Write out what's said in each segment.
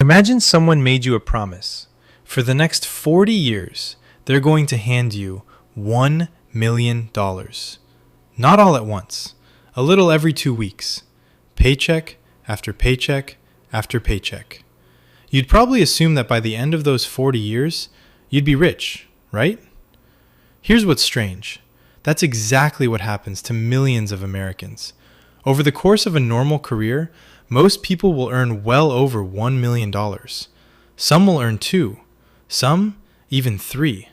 Imagine someone made you a promise. For the next 40 years, they're going to hand you $1 million. Not all at once, a little every 2 weeks. Paycheck after paycheck after paycheck. You'd probably assume that by the end of those 40 years, you'd be rich, right? Here's what's strange. That's exactly what happens to millions of Americans. Over the course of a normal career, most people will earn well over $1 million. Some will earn 2, some even 3.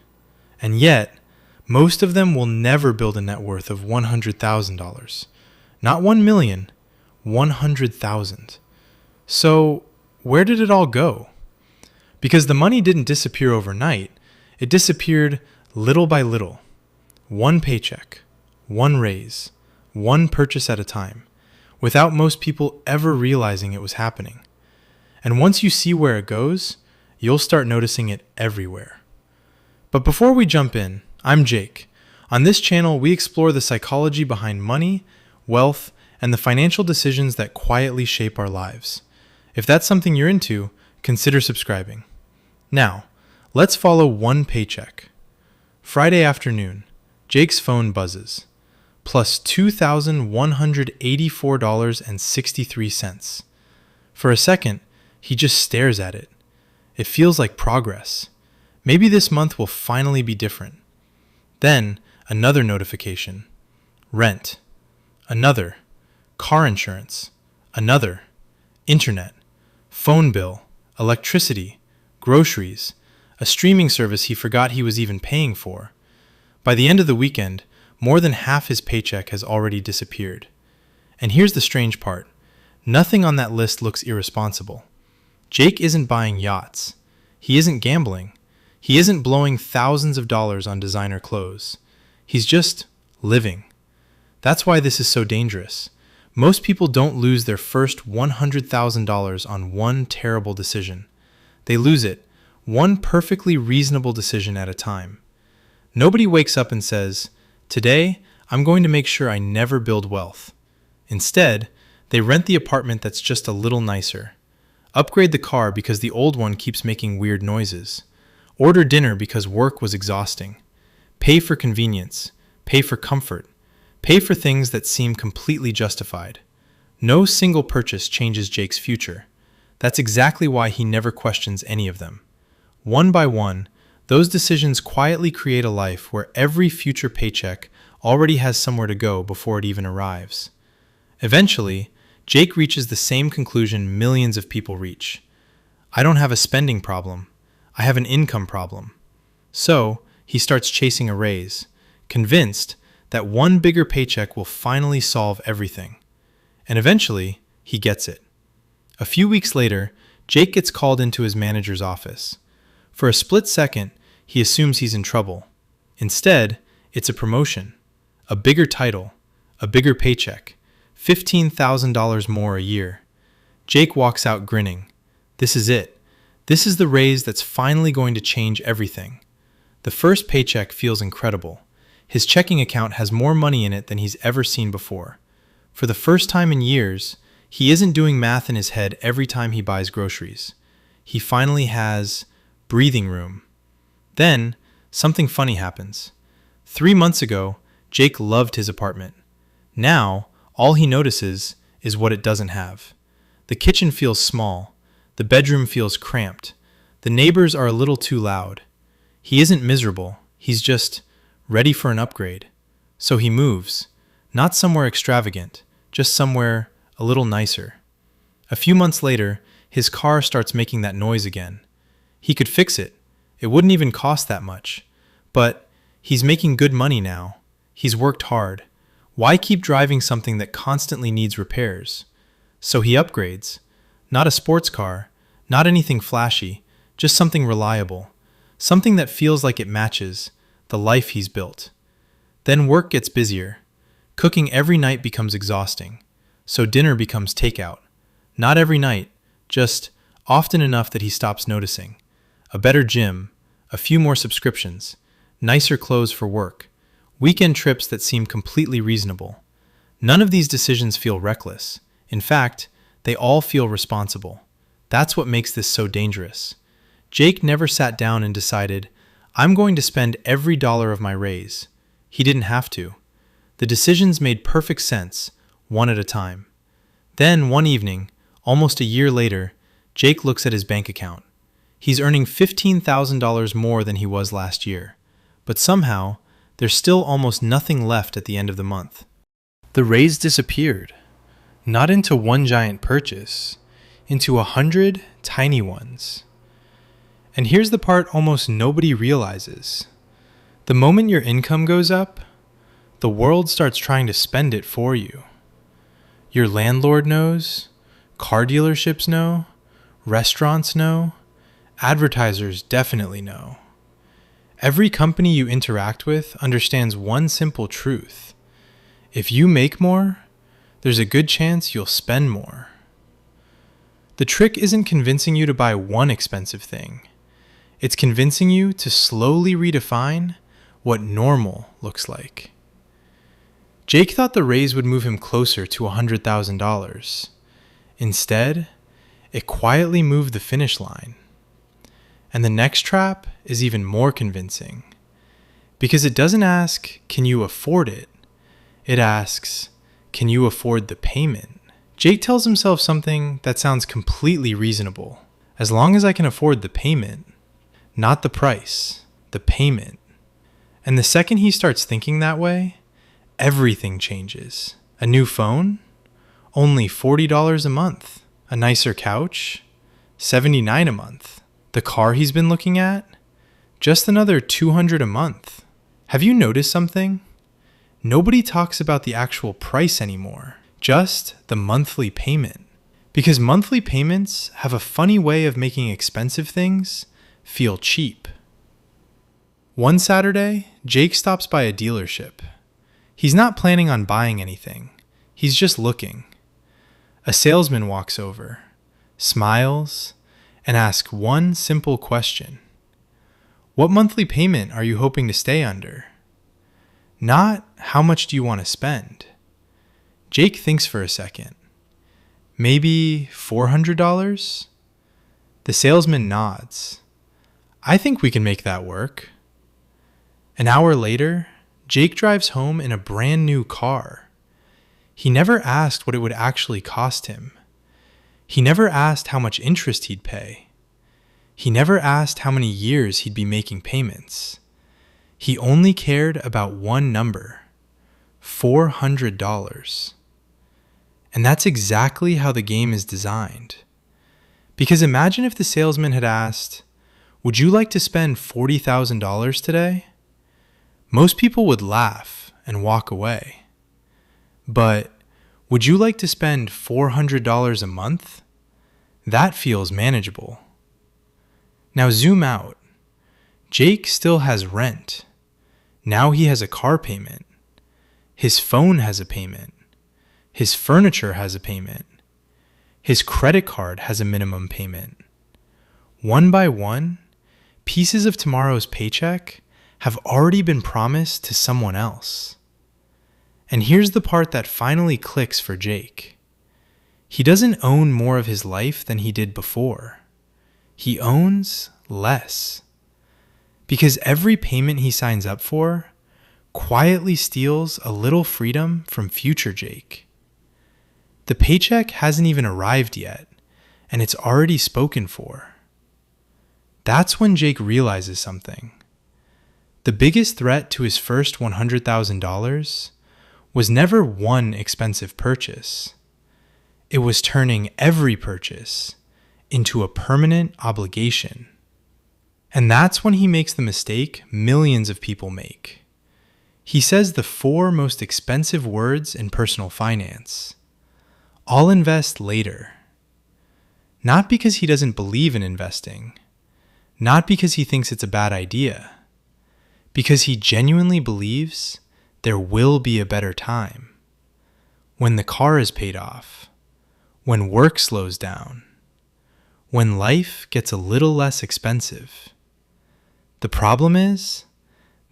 And yet, most of them will never build a net worth of $100,000. Not 1 million, 100,000. So, where did it all go? Because the money didn't disappear overnight, it disappeared little by little. One paycheck, one raise, one purchase at a time, without most people ever realizing it was happening. And once you see where it goes, you'll start noticing it everywhere. But before we jump in, I'm Jake. On this channel, we explore the psychology behind money, wealth, and the financial decisions that quietly shape our lives. If that's something you're into, consider subscribing. Now, let's follow one paycheck. Friday afternoon, Jake's phone buzzes, plus $2,184.63. For a second, he just stares at it. It feels like progress. Maybe this month will finally be different. Then, another notification. Rent. Another. Car insurance. Another. Internet. Phone bill. Electricity. Groceries. A streaming service he forgot he was even paying for. By the end of the weekend, more than half his paycheck has already disappeared. And here's the strange part. Nothing on that list looks irresponsible. Jake isn't buying yachts. He isn't gambling. He isn't blowing thousands of dollars on designer clothes. He's just living. That's why this is so dangerous. Most people don't lose their first $100,000 on one terrible decision. They lose it, one perfectly reasonable decision at a time. Nobody wakes up and says, "Today, I'm going to make sure I never build wealth." Instead, they rent the apartment that's just a little nicer. Upgrade the car because the old one keeps making weird noises. Order dinner because work was exhausting. Pay for convenience. Pay for comfort. Pay for things that seem completely justified. No single purchase changes Jake's future. That's exactly why he never questions any of them. One by one, those decisions quietly create a life where every future paycheck already has somewhere to go before it even arrives. Eventually, Jake reaches the same conclusion millions of people reach. I don't have a spending problem. I have an income problem. So, he starts chasing a raise, convinced that one bigger paycheck will finally solve everything. And eventually, he gets it. A few weeks later, Jake gets called into his manager's office. For a split second, he assumes he's in trouble. Instead, it's a promotion, a bigger title, a bigger paycheck, $15,000 more a year. Jake walks out grinning. This is it. This is the raise that's finally going to change everything. The first paycheck feels incredible. His checking account has more money in it than he's ever seen before. For the first time in years, he isn't doing math in his head every time he buys groceries. He finally has breathing room. Then, something funny happens. 3 months ago, Jake loved his apartment. Now, all he notices is what it doesn't have. The kitchen feels small. The bedroom feels cramped. The neighbors are a little too loud. He isn't miserable. He's just ready for an upgrade. So he moves. Not somewhere extravagant, just somewhere a little nicer. A few months later, his car starts making that noise again. He could fix it. It wouldn't even cost that much. But he's making good money now. He's worked hard. Why keep driving something that constantly needs repairs? So he upgrades. Not a sports car, not anything flashy, just something reliable. Something that feels like it matches the life he's built. Then work gets busier. Cooking every night becomes exhausting. So dinner becomes takeout. Not every night, just often enough that he stops noticing. A better gym, a few more subscriptions, nicer clothes for work, weekend trips that seem completely reasonable. None of these decisions feel reckless. In fact, they all feel responsible. That's what makes this so dangerous. Jake never sat down and decided, I'm going to spend every dollar of my raise. He didn't have to. The decisions made perfect sense, one at a time. Then, one evening, almost a year later, Jake looks at his bank account. He's earning $15,000 more than he was last year, but somehow, there's still almost nothing left at the end of the month. The raise disappeared, not into one giant purchase, into 100 tiny ones. And here's the part almost nobody realizes. The moment your income goes up, the world starts trying to spend it for you. Your landlord knows, car dealerships know, restaurants know, advertisers definitely know. Every company you interact with understands one simple truth. If you make more, there's a good chance you'll spend more. The trick isn't convincing you to buy one expensive thing. It's convincing you to slowly redefine what normal looks like. Jake thought the raise would move him closer to $100,000. Instead, it quietly moved the finish line. And the next trap is even more convincing. Because it doesn't ask, can you afford it? It asks, can you afford the payment? Jake tells himself something that sounds completely reasonable. As long as I can afford the payment, not the price, the payment. And the second he starts thinking that way, everything changes. A new phone? Only $40 a month. A nicer couch? $79 a month. The car he's been looking at? Just another $200 a month. Have you noticed something? Nobody talks about the actual price anymore, just the monthly payment. Because monthly payments have a funny way of making expensive things feel cheap. One Saturday, Jake stops by a dealership. He's not planning on buying anything. He's just looking. A salesman walks over, smiles, and asks one simple question. What monthly payment are you hoping to stay under? Not how much do you want to spend? Jake thinks for a second. Maybe $400? The salesman nods. I think we can make that work. An hour later, Jake drives home in a brand new car. He never asked what it would actually cost him. He never asked how much interest he'd pay. He never asked how many years he'd be making payments. He only cared about one number, $400. And that's exactly how the game is designed. Because imagine if the salesman had asked, would you like to spend $40,000 today? Most people would laugh and walk away. But would you like to spend $400 a month? That feels manageable. Now zoom out. Jake still has rent. Now he has a car payment. His phone has a payment. His furniture has a payment. His credit card has a minimum payment. One by one, pieces of tomorrow's paycheck have already been promised to someone else. And here's the part that finally clicks for Jake. He doesn't own more of his life than he did before. He owns less. Because every payment he signs up for quietly steals a little freedom from future Jake. The paycheck hasn't even arrived yet, and it's already spoken for. That's when Jake realizes something. The biggest threat to his first $100,000 was never one expensive purchase. It was turning every purchase into a permanent obligation. And that's when he makes the mistake millions of people make. He says the 4 most expensive words in personal finance. I'll invest later. Not because he doesn't believe in investing. Not because he thinks it's a bad idea. Because he genuinely believes there will be a better time. When the car is paid off. When work slows down. When life gets a little less expensive. The problem is,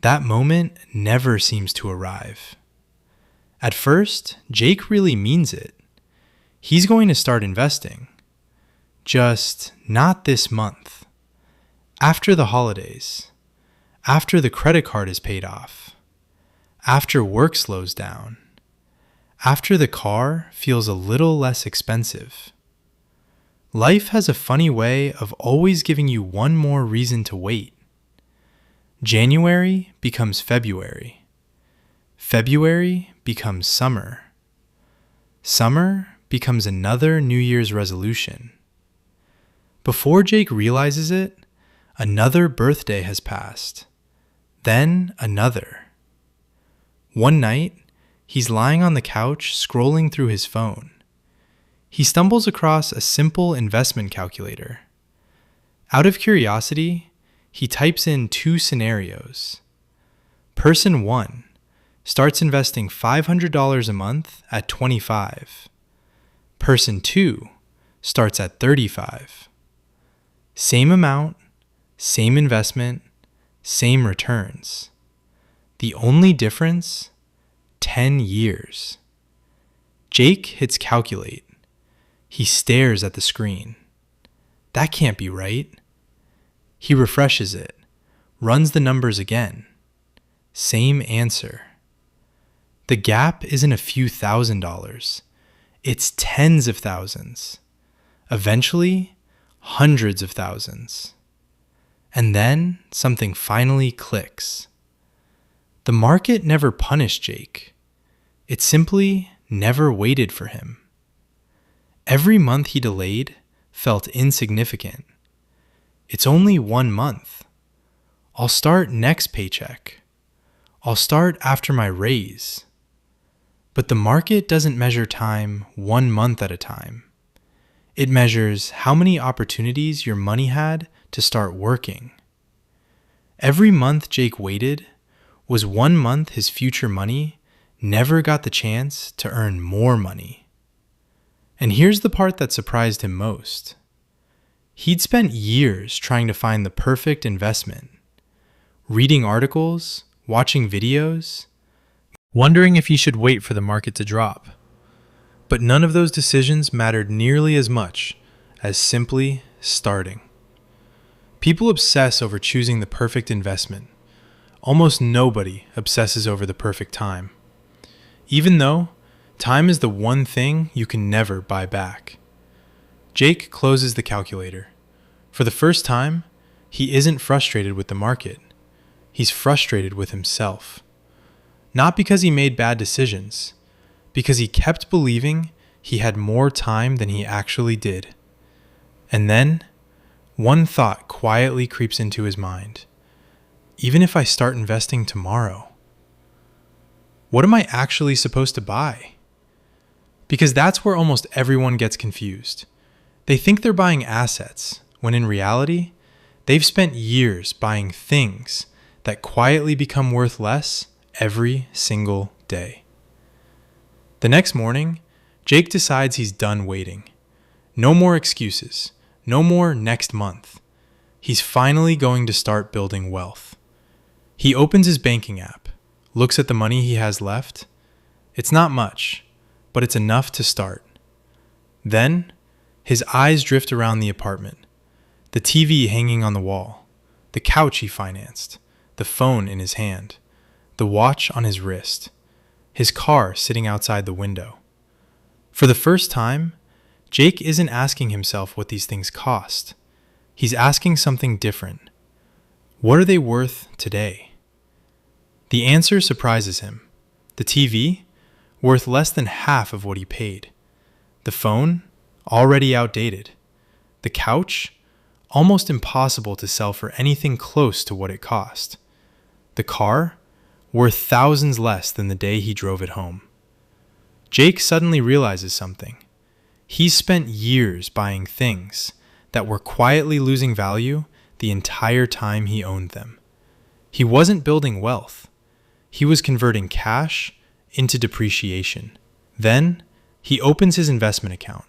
that moment never seems to arrive. At first, Jake really means it. He's going to start investing. Just not this month. After the holidays. After the credit card is paid off. After work slows down. After the car feels a little less expensive. Life has a funny way of always giving you one more reason to wait. January becomes February. February becomes summer. Summer becomes another New Year's resolution. Before Jake realizes it, another birthday has passed. Then another. One night, he's lying on the couch scrolling through his phone. He stumbles across a simple investment calculator. Out of curiosity, he types in 2 scenarios. Person 1 starts investing $500 a month at 25. Person 2 starts at 35. Same amount, same investment, same returns. The only difference, 10 years. Jake hits calculate. He stares at the screen. That can't be right. He refreshes it, runs the numbers again. Same answer. The gap isn't a few $1,000s. It's tens of thousands. Eventually, hundreds of thousands. And then something finally clicks. The market never punished Jake. It simply never waited for him. Every month he delayed felt insignificant. It's only 1 month. I'll start next paycheck. I'll start after my raise. But the market doesn't measure time 1 month at a time. It measures how many opportunities your money had to start working. Every month Jake waited was 1 month his future money never got the chance to earn more money. And here's the part that surprised him most. He'd spent years trying to find the perfect investment, reading articles, watching videos, wondering if he should wait for the market to drop. But none of those decisions mattered nearly as much as simply starting. People obsess over choosing the perfect investment. Almost nobody obsesses over the perfect time. Even though time is the one thing you can never buy back. Jake closes the calculator. For the first time, he isn't frustrated with the market. He's frustrated with himself. Not because he made bad decisions, because he kept believing he had more time than he actually did. And then, one thought quietly creeps into his mind. Even if I start investing tomorrow, what am I actually supposed to buy? Because that's where almost everyone gets confused. They think they're buying assets, when in reality, they've spent years buying things that quietly become worth less every single day. The next morning, Jake decides he's done waiting. No more excuses. No more next month. He's finally going to start building wealth. He opens his banking app, looks at the money he has left. It's not much, but it's enough to start. Then, his eyes drift around the apartment. The TV hanging on the wall, the couch he financed, the phone in his hand, the watch on his wrist, his car sitting outside the window. For the first time, Jake isn't asking himself what these things cost. He's asking something different. What are they worth today? The answer surprises him. The TV, worth less than half of what he paid. The phone, already outdated. The couch, almost impossible to sell for anything close to what it cost. The car, worth thousands less than the day he drove it home. Jake suddenly realizes something. He's spent years buying things that were quietly losing value the entire time he owned them. He wasn't building wealth. He was converting cash into depreciation. Then, he opens his investment account.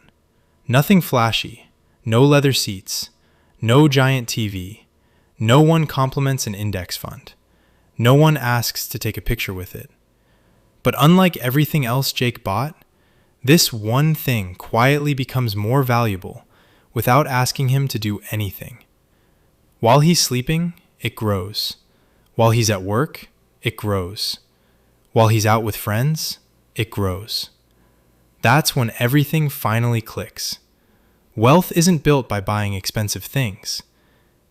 Nothing flashy, no leather seats, no giant TV, no one compliments an index fund. No one asks to take a picture with it. But unlike everything else Jake bought, this one thing quietly becomes more valuable without asking him to do anything. While he's sleeping, it grows. While he's at work, it grows. While he's out with friends, it grows. That's when everything finally clicks. Wealth isn't built by buying expensive things.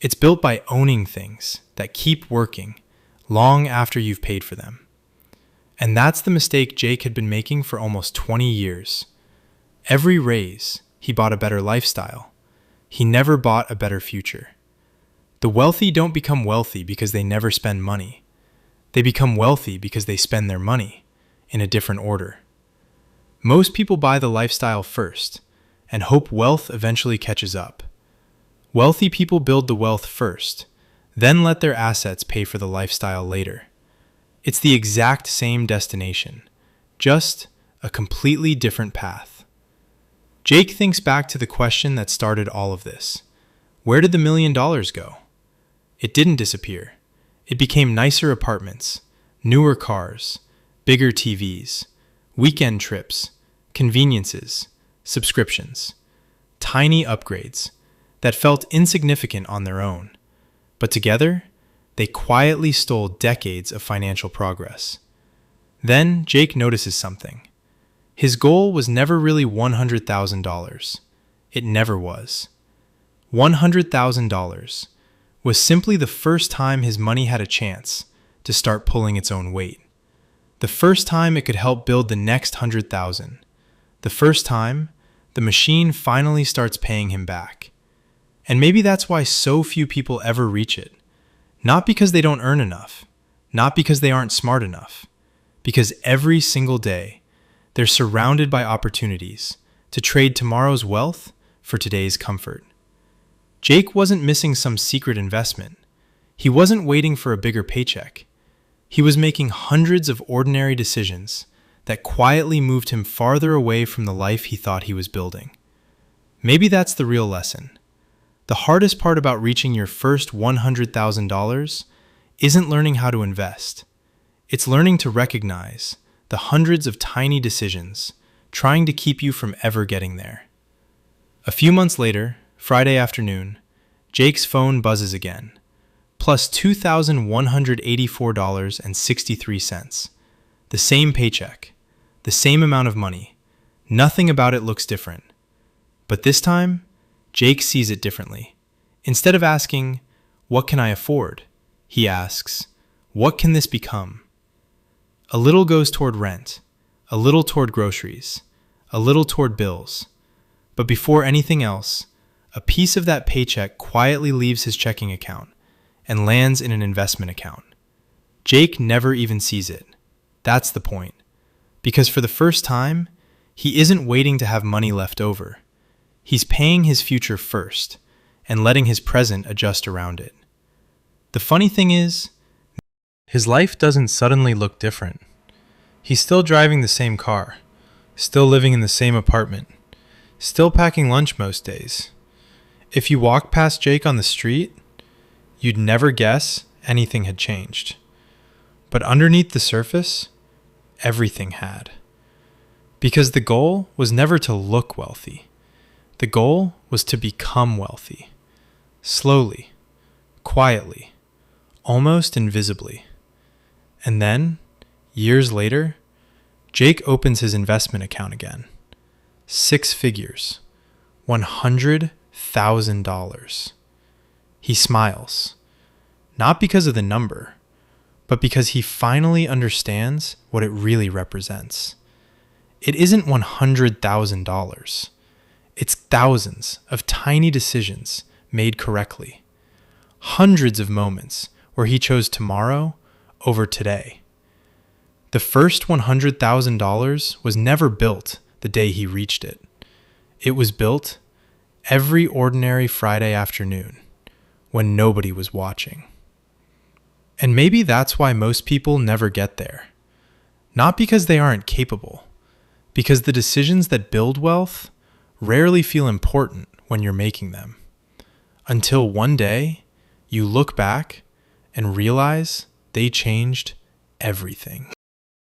It's built by owning things that keep working long after you've paid for them. And that's the mistake Jake had been making for almost 20 years. Every raise, he bought a better lifestyle. He never bought a better future. The wealthy don't become wealthy because they never spend money. They become wealthy because they spend their money in a different order. Most people buy the lifestyle first and hope wealth eventually catches up. Wealthy people build the wealth first, then let their assets pay for the lifestyle later. It's the exact same destination, just a completely different path. Jake thinks back to the question that started all of this. Where did the $1 million go? It didn't disappear. It became nicer apartments, newer cars, bigger TVs, weekend trips, conveniences, subscriptions, tiny upgrades that felt insignificant on their own, but together, they quietly stole decades of financial progress. Then Jake notices something. His goal was never really $100,000. It never was. $100,000 was simply the first time his money had a chance to start pulling its own weight. The first time it could help build the next 100,000. The first time the machine finally starts paying him back. And maybe that's why so few people ever reach it. Not because they don't earn enough, not because they aren't smart enough, because every single day they're surrounded by opportunities to trade tomorrow's wealth for today's comfort. Jake wasn't missing some secret investment. He wasn't waiting for a bigger paycheck. He was making hundreds of ordinary decisions that quietly moved him farther away from the life he thought he was building. Maybe that's the real lesson. The hardest part about reaching your first $100,000 isn't learning how to invest. It's learning to recognize the hundreds of tiny decisions trying to keep you from ever getting there. A few months later, Friday afternoon, Jake's phone buzzes again, plus $2,184.63. The same paycheck, the same amount of money. Nothing about it looks different. But this time, Jake sees it differently. Instead of asking, "What can I afford?" he asks, "What can this become?" A little goes toward rent, a little toward groceries, a little toward bills. But before anything else, a piece of that paycheck quietly leaves his checking account and lands in an investment account. Jake never even sees it. That's the point. Because for the first time, he isn't waiting to have money left over. He's paying his future first and letting his present adjust around it. The funny thing is, his life doesn't suddenly look different. He's still driving the same car, still living in the same apartment, still packing lunch most days. If you walk past Jake on the street, you'd never guess anything had changed. But underneath the surface, everything had. Because the goal was never to look wealthy. The goal was to become wealthy. Slowly, quietly, almost invisibly. And then, years later, Jake opens his investment account again. 6 figures. $100,000. He smiles. Not because of the number, but because he finally understands what it really represents. It isn't $100,000. It's thousands of tiny decisions made correctly. Hundreds of moments where he chose tomorrow over today. The first $100,000 was never built the day he reached it. It was built every ordinary Friday afternoon when nobody was watching. And maybe that's why most people never get there. Not because they aren't capable, because the decisions that build wealth rarely feel important when you're making them. Until one day, you look back and realize they changed everything.